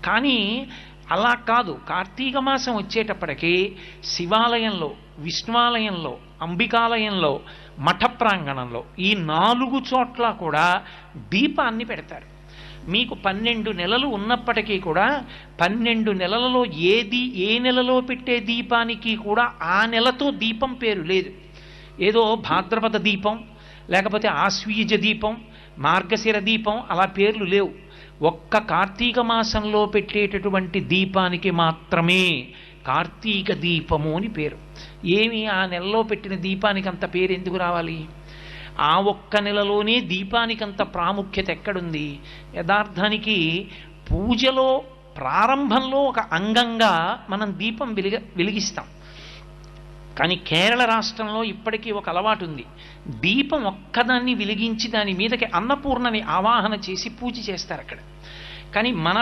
కానీ అలా కాదు. కార్తీక మాసం వచ్చేటప్పటికీ శివాలయంలో, విష్ణువాలయంలో, అంబికాలయంలో, మఠ ప్రాంగణంలో ఈ 4 చోట్ల కూడా దీపాన్ని పెడతారు. మీకు 12 నెలలు ఉన్నప్పటికీ కూడా 12 నెలలలో ఏ నెలలో పెట్టే దీపానికి కూడా ఆ నెలతో దీపం పేరు లేదు. ఏదో భాద్రపద దీపం, లేకపోతే ఆశ్వీజ దీపం, మార్గశిర దీపం అలా పేర్లు లేవు. ఒక్క కార్తీక మాసంలో పెట్టేటటువంటి దీపానికి మాత్రమే కార్తీక దీపము అని పేరు. ఏమి ఆ నెలలో పెట్టిన దీపానికి అంత పేరు ఎందుకు రావాలి? ఆ ఒక్క నెలలోనే దీపానికంత ప్రాముఖ్యత ఎక్కడుంది? యథార్థానికి పూజలో ప్రారంభంలో ఒక అంగంగా మనం దీపం వెలిగిస్తాం. కానీ కేరళ రాష్ట్రంలో ఇప్పటికీ ఒక అలవాటు ఉంది. దీపం ఒక్కదాన్ని వెలిగించి దాని మీదకి అన్నపూర్ణని ఆవాహన చేసి పూజ చేస్తారు అక్కడ. కానీ మన